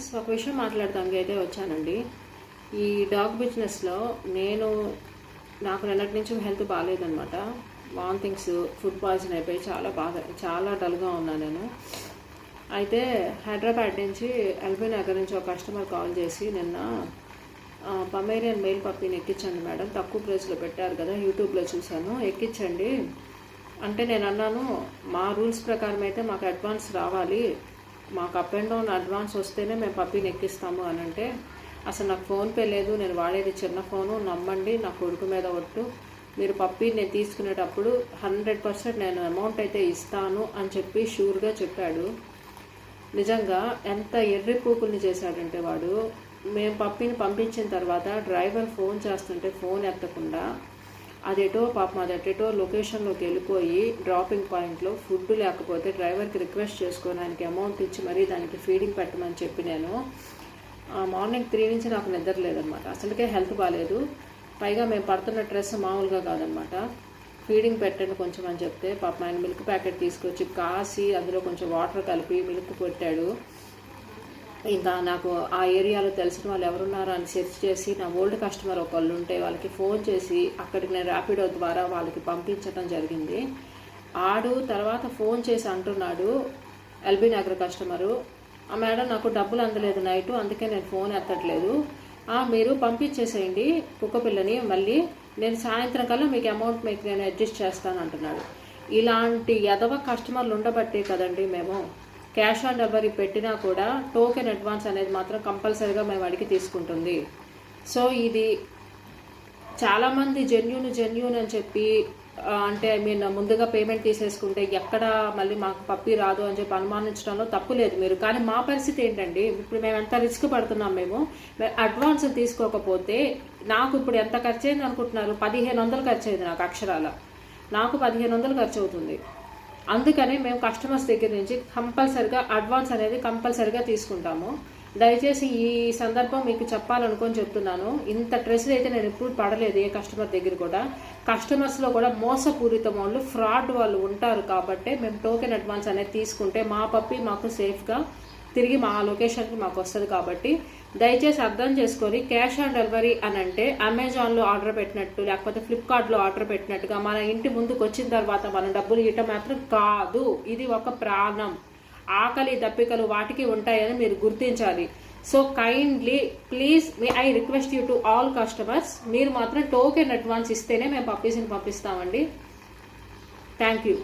Friends, ఒక విషయం మాట్లాడడానికి అయితే వచ్చానండి. ఈ డాగ్ బిజినెస్లో నాకు నిన్నటి నుంచి హెల్త్ బాగాలేదనమాట. వామిటింగ్స్, ఫుడ్ పాయిజన్ అయిపోయి చాలా డల్గా ఉన్నాను నేను. అయితే హైదరాబాద్ నుంచి ఎల్బీ నగర్ నుంచి ఒక కస్టమర్ కాల్ చేసి నిన్న పమేరియన్ మెయిల్ పప్పీని ఎక్కించండి మేడం, తక్కువ ప్రైస్లో పెట్టారు కదా, యూట్యూబ్లో చూశాను, ఎక్కించండి అంటే నేను అన్నాను, మా రూల్స్ ప్రకారం అయితే మాకు అడ్వాన్స్ రావాలి, మాకు అప్ అండ్ డౌన్ అడ్వాన్స్ వస్తేనే మేము పప్పీని ఎక్కిస్తాము అని అంటే, అసలు నాకు ఫోన్పే లేదు, నేను వాడేది చిన్న ఫోను, నమ్మండి నా కొడుకు మీద ఒట్టు, మీరు పప్పీని నేను తీసుకునేటప్పుడు 100% నేను అమౌంట్ అయితే ఇస్తాను అని చెప్పి షూర్గా చెప్పాడు. నిజంగా ఎంత ఎర్రి పూకుల్ని చేశాడంటే వాడు, మేము పప్పీని పంపించిన తర్వాత డ్రైవర్ ఫోన్ చేస్తుంటే ఫోన్ ఎత్తకుండా అదేటో పాపం అదెటో లొకేషన్లోకి వెళ్ళిపోయి డ్రాపింగ్ పాయింట్లో ఫుడ్ లేకపోతే డ్రైవర్కి రిక్వెస్ట్ చేసుకొని ఆయనకి అమౌంట్ ఇచ్చి మరీ దానికి ఫీడింగ్ పెట్టమని చెప్పి నేను మార్నింగ్ 3 నుంచి నాకు నిద్ర లేదనమాట. అసలుకే హెల్త్ బాగాలేదు, పైగా మేము పడుతున్న స్ట్రెస్ మామూలుగా కాదనమాట. ఫీడింగ్ పెట్టండి కొంచెం అని చెప్తే పాపం ఆయన మిల్క్ ప్యాకెట్ తీసుకొచ్చి కాసి అందులో కొంచెం వాటర్ కలిపి మిల్క్ పెట్టాడు. ఇంకా నాకు ఆ ఏరియాలో తెలిసిన వాళ్ళు ఎవరున్నారో అని సెర్చ్ చేసి నా ఓల్డ్ కస్టమర్ ఒకళ్ళు ఉంటే వాళ్ళకి ఫోన్ చేసి అక్కడికి నేను ర్యాపిడో ద్వారా వాళ్ళకి పంపించడం జరిగింది. తర్వాత ఫోన్ చేసి అంటున్నాడు ఎల్బీ నగర్ కస్టమరు, మేడం నాకు డబ్బులు అందలేదు నైటు, అందుకే నేను ఫోన్ ఎత్తట్లేదు, మీరు పంపించేసేయండి కుక్క పిల్లని, మళ్ళీ నేను సాయంత్రం కల్లా మీకు అమౌంట్ నేను అడ్జస్ట్ చేస్తాను అంటున్నాడు. ఇలాంటి ఎదవ కస్టమర్లు ఉండబట్టే కదండి మేము క్యాష్ ఆన్ డెలివరీ పెట్టినా కూడా టోకెన్ అడ్వాన్స్ అనేది మాత్రం కంపల్సరీగా మేము అడిగి తీసుకుంటుంది. సో ఇది చాలామంది జెన్యూన్ అని చెప్పి అంటే ముందుగా పేమెంట్ తీసేసుకుంటే ఎక్కడ మళ్ళీ మాకు పప్పి రాదు అని చెప్పి అనుమానించడంలో తప్పు లేదు మీరు. కానీ మా పరిస్థితి ఏంటండి, ఇప్పుడు మేము ఎంత రిస్క్ పడుతున్నాం, మేము అడ్వాన్స్ తీసుకోకపోతే నాకు ఇప్పుడు ఎంత ఖర్చు అయింది అనుకుంటున్నారు? 1500 ఖర్చు అయింది నాకు, అక్షరాల నాకు 1500 ఖర్చు అవుతుంది. అందుకనే మేము కస్టమర్స్ దగ్గర నుంచి కంపల్సరిగా అడ్వాన్స్ అనేది కంపల్సరిగా తీసుకుంటాము. దయచేసి ఈ సందర్భం మీకు చెప్పాలనుకొని చెప్తున్నాను. ఇంత స్ట్రెస్ అయితే నేను ఎప్పుడు పడలేదు ఏ కస్టమర్ దగ్గర కూడా. కస్టమర్స్లో కూడా మోసపూరితం వాళ్ళు, ఫ్రాడ్ వాళ్ళు ఉంటారు కాబట్టి మేము టోకెన్ అడ్వాన్స్ అనేది తీసుకుంటే మా పప్పి మాకు సేఫ్గా తిరిగి మా లొకేషన్కి మాకు వస్తుంది. కాబట్టి దయచేసి అర్థం చేసుకొని క్యాష్ ఆన్ డెలివరీ అని అంటే అమెజాన్లో ఆర్డర్ పెట్టినట్టు లేకపోతే ఫ్లిప్కార్ట్లో ఆర్డర్ పెట్టినట్టుగా మన ఇంటి ముందుకు వచ్చిన తర్వాత మనం డబ్బులు ఇవ్వటం మాత్రం కాదు. ఇది ఒక ప్రాణం, ఆకలి దప్పికలు వాటికి ఉంటాయని మీరు గుర్తించాలి. So kindly please I request you to all customers, మీరు మాత్రం టోకెన్ అడ్వాన్స్ ఇస్తేనే మేము పప్పీస్ని పంపిస్తామండి. Thank you.